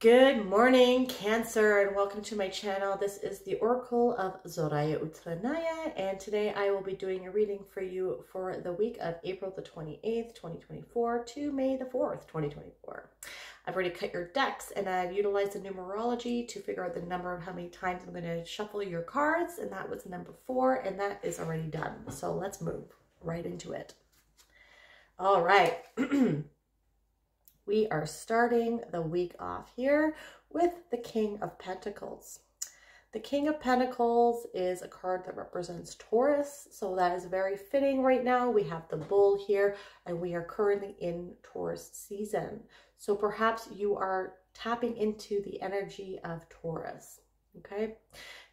Good morning, Cancer, and welcome to my channel. This is the Oracle of Zoraya Utranaya, and today I will be doing a reading for you for the week of April the 28th, 2024 to May the 4th, 2024. I've already cut your decks, and I've utilized the numerology to figure out the number of how many times I'm going to shuffle your cards, and that was number 4, and that is already done. So let's move right into it. All right. We are starting the week off here with the King of Pentacles. The King of Pentacles is a card that represents Taurus, so that is very fitting right now. We have the Bull here, and we are currently in Taurus season. So perhaps you are tapping into the energy of Taurus, okay?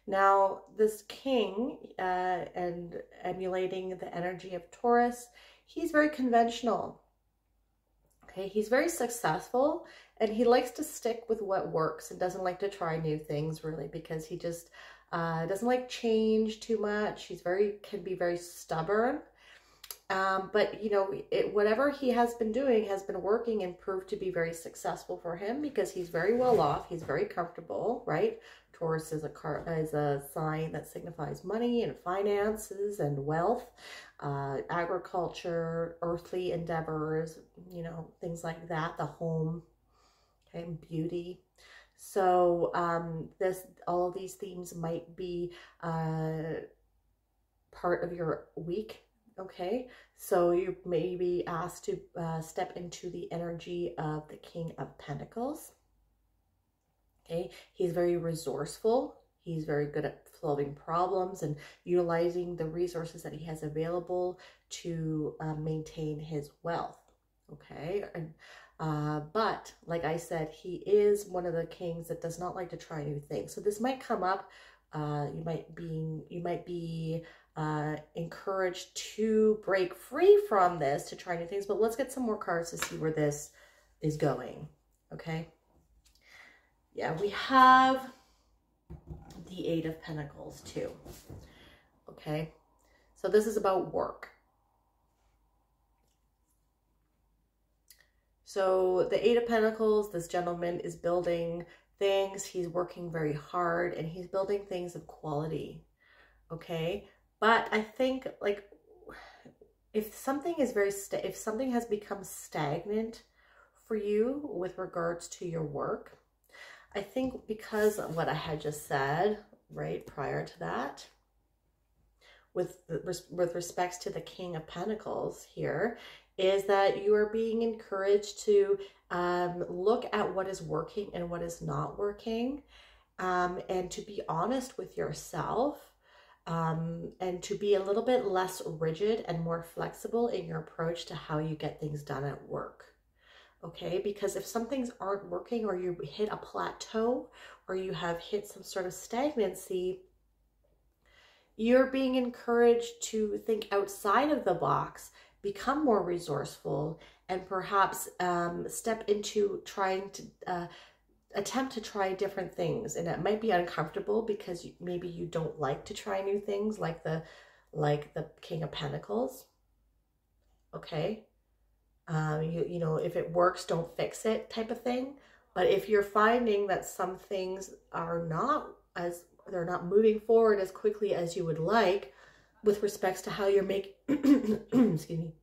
Now, this King, and emulating the energy of Taurus, he's very conventional. Okay, he's very successful, and he likes to stick with what works and doesn't like to try new things really, because he just doesn't like change too much. He's can be very stubborn. But you know, whatever he has been doing has been working and proved to be very successful for him because he's very well off. He's very comfortable, right? Taurus is a sign that signifies money and finances and wealth, agriculture, earthly endeavors, you know, things like that, the home, okay, beauty. So all of these themes might be part of your week. Okay, so you may be asked to step into the energy of the King of Pentacles. Okay, he's very resourceful. He's very good at solving problems and utilizing the resources that he has available to maintain his wealth. Okay, and but like I said, he is one of the kings that does not like to try new things. So this might come up. You might be encouraged to break free from this to try new things. But let's get some more cards to see where this is going. Okay. Yeah, we have the Eight of Pentacles too. Okay, so this is about work. So the Eight of Pentacles, this gentleman is building things. He's working very hard and he's building things of quality. Okay, but I think like if something is if something has become stagnant for you with regards to your work, I think because of what I had just said, right, prior to that, with respects to the King of Pentacles here, is that you are being encouraged to look at what is working and what is not working, and to be honest with yourself, and to be a little bit less rigid and more flexible in your approach to how you get things done at work. Okay, because if some things aren't working, or you hit a plateau, or you have hit some sort of stagnancy, you're being encouraged to think outside of the box, become more resourceful, and perhaps step into trying to attempt to try different things. And it might be uncomfortable because maybe you don't like to try new things, like the King of Pentacles. Okay. You know, if it works, don't fix it type of thing. But if you're finding that some things are they're not moving forward as quickly as you would like with respects to how you're making, excuse me,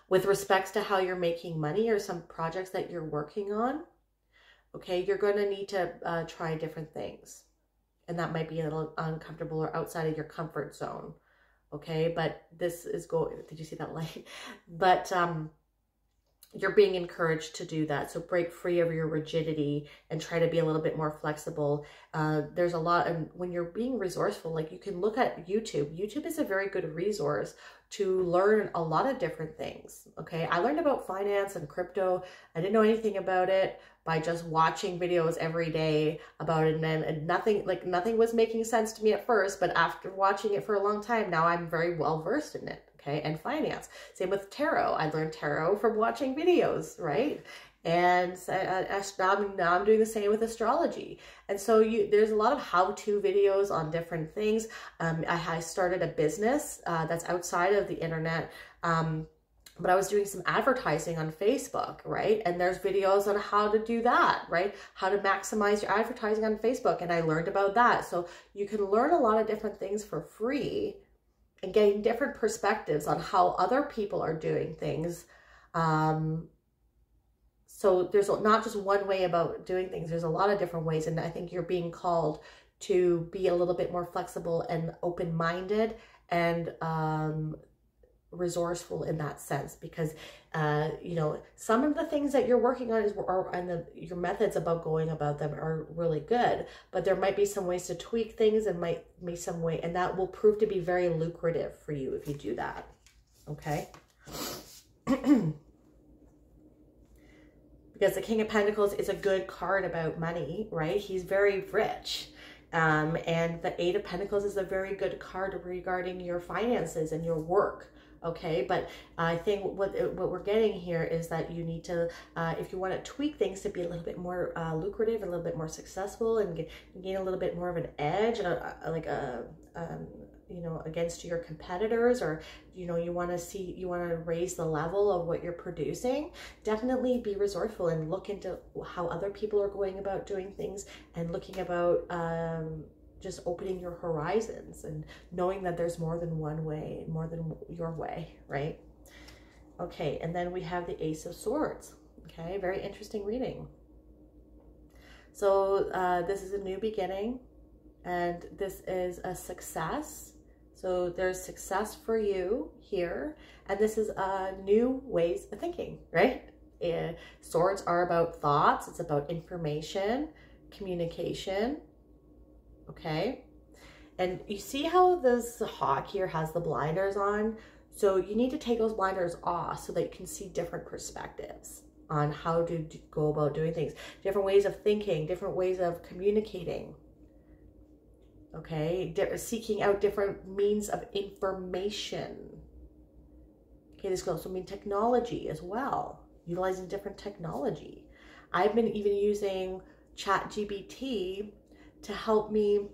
with respects to how you're making money or some projects that you're working on, okay, you're going to need to try different things. And that might be a little uncomfortable or outside of your comfort zone. Okay, but this is did you see that light? But you're being encouraged to do that. So break free of your rigidity and try to be a little bit more flexible. There's a lot, and when you're being resourceful, like you can look at YouTube. YouTube is a very good resource to learn a lot of different things. Okay, I learned about finance and crypto. I didn't know anything about it by just watching videos every day about it, and nothing was making sense to me at first, but after watching it for a long time, now I'm very well versed in it. Okay, and finance. Same with tarot. I learned tarot from watching videos, right? And now I'm doing the same with astrology. And so there's a lot of how-to videos on different things. I started a business that's outside of the internet but I was doing some advertising on Facebook, right? And there's videos on how to do that, right? How to maximize your advertising on Facebook. And I learned about that. So you can learn a lot of different things for free and gain different perspectives on how other people are doing things. So there's not just one way about doing things. There's a lot of different ways. And I think you're being called to be a little bit more flexible and open-minded and resourceful in that sense, because you know, some of the things that you're working on your methods about going about them are really good, but there might be some ways to tweak things and might be some way, and that will prove to be very lucrative for you if you do that. Okay. Because the King of Pentacles is a good card about money, right? He's very rich. And the Eight of Pentacles is a very good card regarding your finances and your work. Okay, but I think what we're getting here is that you need to, if you want to tweak things to be a little bit more lucrative, a little bit more successful, and gain a little bit more of an edge, you know, against your competitors, or, you know, you want to raise the level of what you're producing, definitely be resourceful and look into how other people are going about doing things, and looking about just opening your horizons and knowing that there's more than one way, more than your way, right? Okay, and then we have the Ace of Swords. Okay, very interesting reading. So this is a new beginning, and this is a success. So there's success for you here, and this is new ways of thinking, right? Swords are about thoughts. It's about information, communication. Okay, and you see how this hawk here has the blinders on? So you need to take those blinders off so that you can see different perspectives on how to go about doing things, different ways of thinking, different ways of communicating. Okay, seeking out different means of information. Okay, this could also mean technology as well, utilizing different technology. I've been even using ChatGPT to help me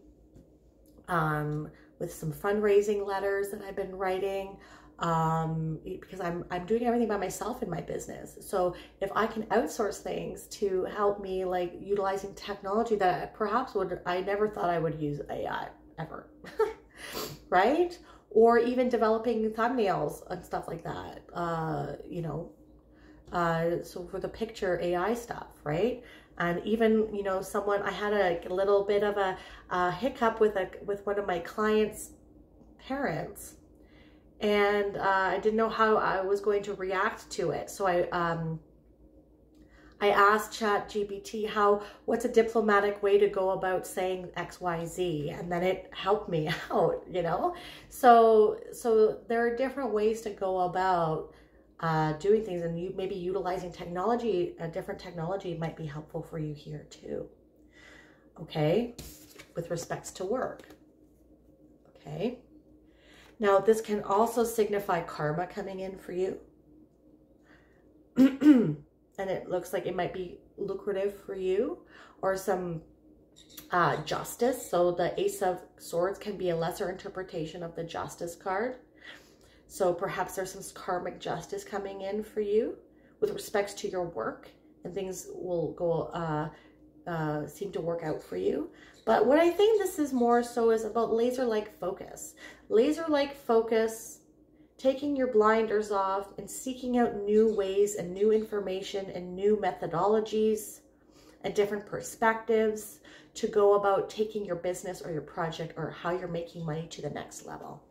with some fundraising letters that I've been writing, because I'm doing everything by myself in my business. So if I can outsource things to help me, like utilizing technology that perhaps I never thought I would use AI ever, right? Or even developing thumbnails and stuff like that, you know, so for the picture AI stuff, right? And even, you know, I had a little bit of a hiccup with one of my clients' parents, and I didn't know how I was going to react to it. So I asked ChatGPT what's a diplomatic way to go about saying XYZ, and then it helped me out, you know? So there are different ways to go about doing things, and you maybe utilizing technology, a different technology might be helpful for you here too. Okay, with respects to work. Okay, now this can also signify karma coming in for you. And it looks like it might be lucrative for you, or some justice. So the Ace of Swords can be a lesser interpretation of the Justice card. So perhaps there's some karmic justice coming in for you with respects to your work, and things will go seem to work out for you. But what I think this is more so is about laser-like focus. Laser-like focus, taking your blinders off and seeking out new ways and new information and new methodologies and different perspectives to go about taking your business or your project or how you're making money to the next level.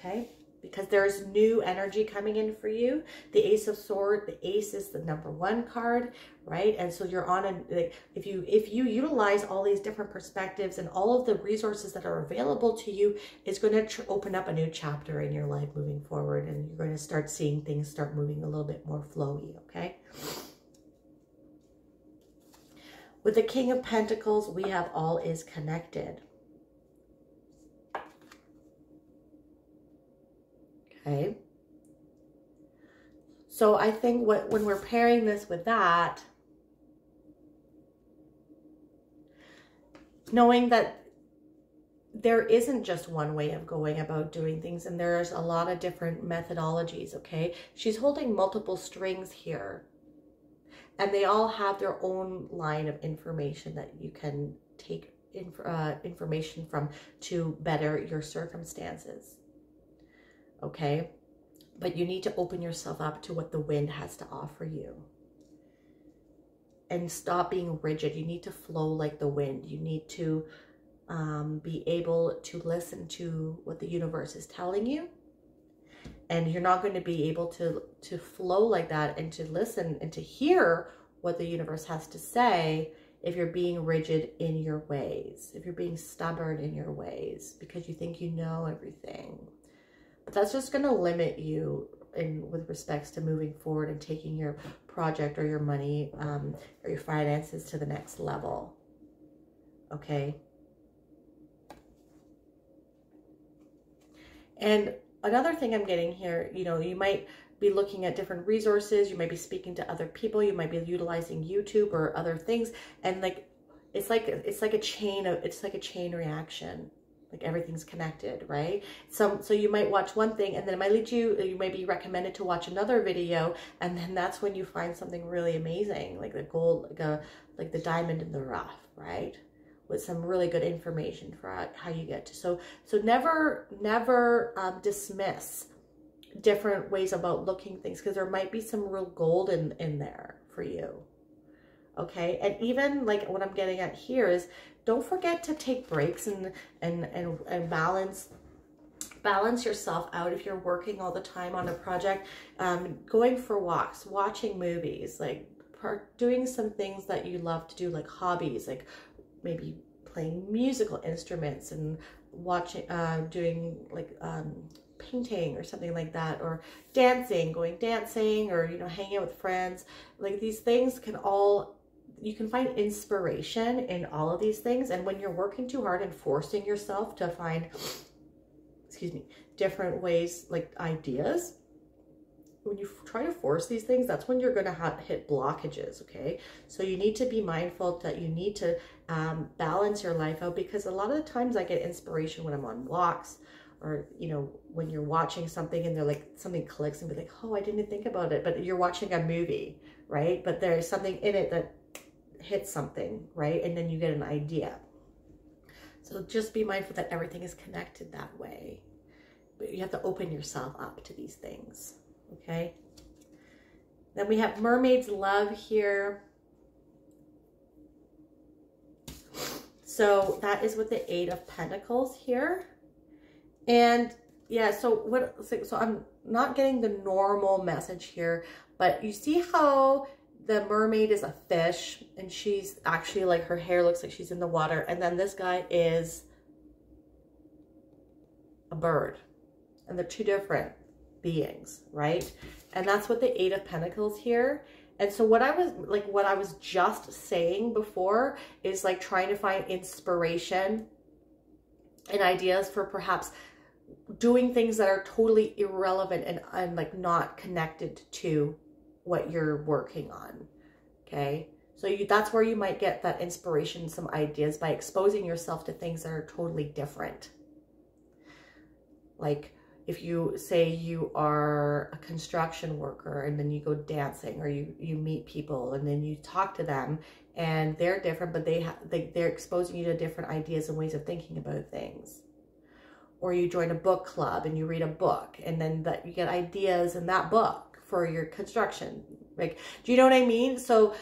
Okay, because there's new energy coming in for you. The Ace of Swords, the Ace is the #1 card, right? And so you're on if you utilize all these different perspectives and all of the resources that are available to you, it's going to open up a new chapter in your life moving forward, and you're going to start seeing things start moving a little bit more flowy. Okay. With the King of Pentacles, we have all is connected. Okay. So I think when we're pairing this with that, knowing that there isn't just one way of going about doing things, and there's a lot of different methodologies, okay? She's holding multiple strings here, and they all have their own line of information that you can take information from to better your circumstances, okay? But you need to open yourself up to what the wind has to offer you. And stop being rigid. You need to flow like the wind. You need to be able to listen to what the universe is telling you. And you're not going to be able to flow like that and to listen and to hear what the universe has to say if you're being rigid in your ways, if you're being stubborn in your ways because you think you know everything. But that's just going to limit you with respects to moving forward and taking your project or your money or your finances to the next level. Okay. And another thing I'm getting here, you know, you might be looking at different resources. You might be speaking to other people. You might be utilizing YouTube or other things. And like, it's like a chain reaction. Like everything's connected, right? So you might watch one thing and then it might lead you might be recommended to watch another video. And then that's when you find something really amazing, like the gold, like the diamond in the rough, right? With some really good information for how you get to. So never dismiss different ways about looking things, because there might be some real gold in there for you. Okay. And even like what I'm getting at here is, don't forget to take breaks and balance yourself out. If you're working all the time on a project, going for walks, watching movies, like doing some things that you love to do, like hobbies, like maybe playing musical instruments and watching, doing like painting or something like that, or dancing, going dancing, or, you know, hanging out with friends. Like these things can all, you can find inspiration in all of these things. And when you're working too hard and forcing yourself to find, excuse me, different ways, like ideas, when you try to force these things, that's when you're going to hit blockages. Okay. So you need to be mindful that you need to balance your life out, because a lot of the times I get inspiration when I'm on walks, or, you know, when you're watching something and they're like, something clicks and be like, oh, I didn't think about it. But you're watching a movie, right? But there's something in it that hits something, right? And then you get an idea. So just be mindful that everything is connected that way. But you have to open yourself up to these things, okay? Then we have Mermaid's Love here. So that is with the Eight of Pentacles here. And yeah, so I'm not getting the normal message here, but you see how the mermaid is a fish and she's actually like, her hair looks like she's in the water. And then this guy is a bird, and they're two different beings, right? And that's what the Eight of Pentacles here. And so what I was just saying before is like trying to find inspiration and ideas for perhaps doing things that are totally irrelevant and like not connected to what you're working on. Okay. So that's where you might get that inspiration, some ideas, by exposing yourself to things that are totally different. Like if you say you are a construction worker and then you go dancing, or you meet people and then you talk to them and they're different, but they're exposing you to different ideas and ways of thinking about things. Or you join a book club and you read a book, and then that you get ideas in that book for your construction. Like, do you know what I mean? So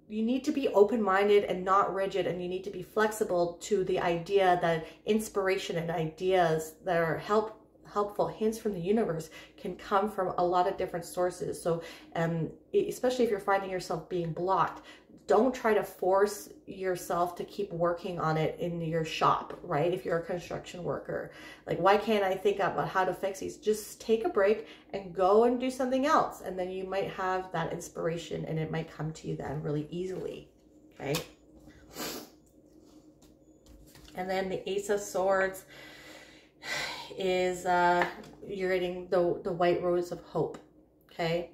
you need to be open-minded and not rigid, and you need to be flexible to the idea that inspiration and ideas that are helpful hints from the universe can come from a lot of different sources. So especially if you're finding yourself being blocked, don't try to force yourself to keep working on it in your shop, right? If you're a construction worker, like, why can't I think about how to fix these? Just take a break and go and do something else. And then you might have that inspiration and it might come to you then really easily, okay? And then the Ace of Swords is, you're getting the White Rose of Hope, okay?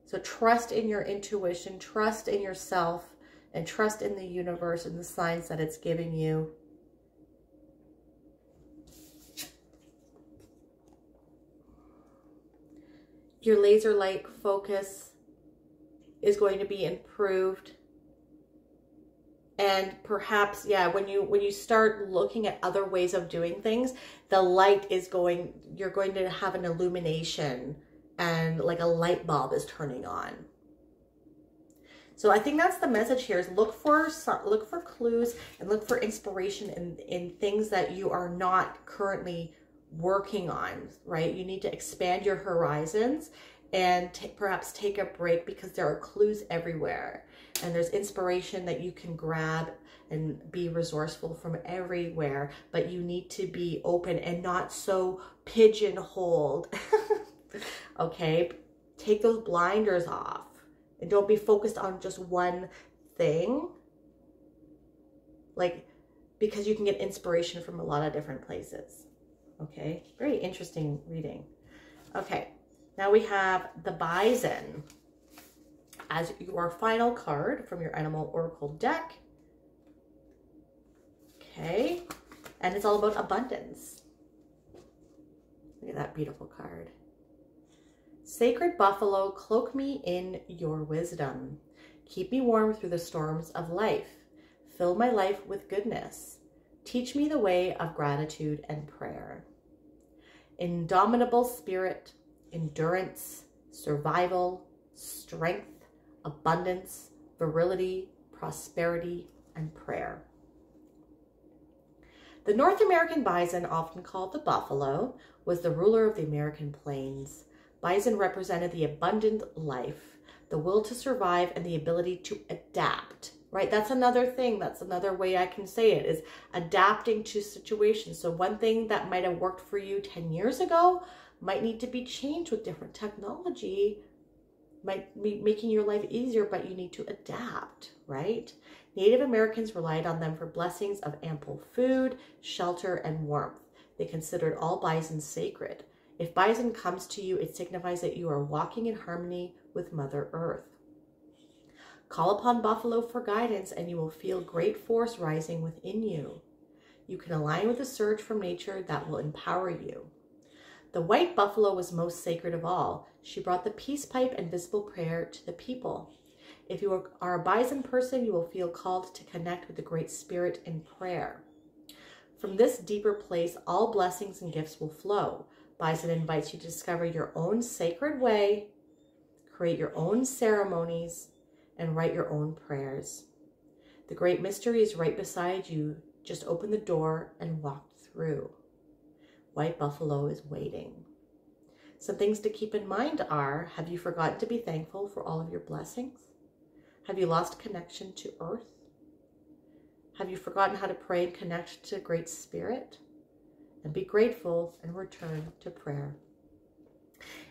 So trust in your intuition, trust in yourself and trust in the universe and the signs that it's giving you. Your laser-like focus is going to be improved. And perhaps, yeah, when you start looking at other ways of doing things, the light is going, you're going to have an illumination, and like a light bulb is turning on. So I think that's the message here, is look for clues and look for inspiration in things that you are not currently working on, right? You need to expand your horizons and perhaps take a break, because there are clues everywhere. And there's inspiration that you can grab and be resourceful from everywhere, but you need to be open and not so pigeonholed. Okay? Take those blinders off and don't be focused on just one thing. Like, because you can get inspiration from a lot of different places. Okay? Very interesting reading. Okay. Now we have the Bison as your final card from your Animal Oracle deck. Okay. And it's all about abundance. Look at that beautiful card. Sacred Buffalo, cloak me in your wisdom. Keep me warm through the storms of life. Fill my life with goodness. Teach me the way of gratitude and prayer. Indomitable spirit, endurance, survival, strength, abundance, virility, prosperity, and prayer. The North American bison, often called the buffalo, was the ruler of the American plains. Bison represented the abundant life, the will to survive, and the ability to adapt, right? That's another thing. That's another way I can say it, is adapting to situations. So one thing that might have worked for you 10 years ago might need to be changed with different technology. Might be making your life easier, but you need to adapt, right? Native Americans relied on them for blessings of ample food, shelter, and warmth. They considered all bison sacred. If bison comes to you, it signifies that you are walking in harmony with Mother Earth. Call upon buffalo for guidance, and you will feel great force rising within you. You can align with a surge from nature that will empower you. The white buffalo was most sacred of all. She brought the peace pipe and visible prayer to the people. If you are a bison person, you will feel called to connect with the Great Spirit in prayer. From this deeper place, all blessings and gifts will flow. Bison invites you to discover your own sacred way, create your own ceremonies, and write your own prayers. The great mystery is right beside you. Just open the door and walk through. White buffalo is waiting. Some things to keep in mind are, have you forgotten to be thankful for all of your blessings? Have you lost connection to Earth? Have you forgotten how to pray and connect to Great Spirit? And be grateful and return to prayer.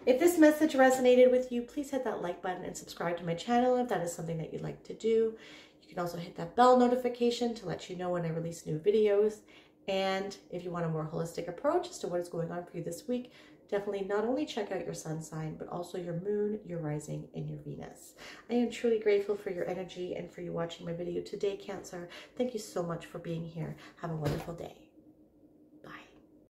If this message resonated with you, please hit that like button and subscribe to my channel if that is something that you'd like to do. You can also hit that bell notification to let you know when I release new videos. And if you want a more holistic approach as to what is going on for you this week, definitely not only check out your sun sign, but also your moon, your rising, and your Venus. I am truly grateful for your energy and for you watching my video today, Cancer. Thank you so much for being here. Have a wonderful day.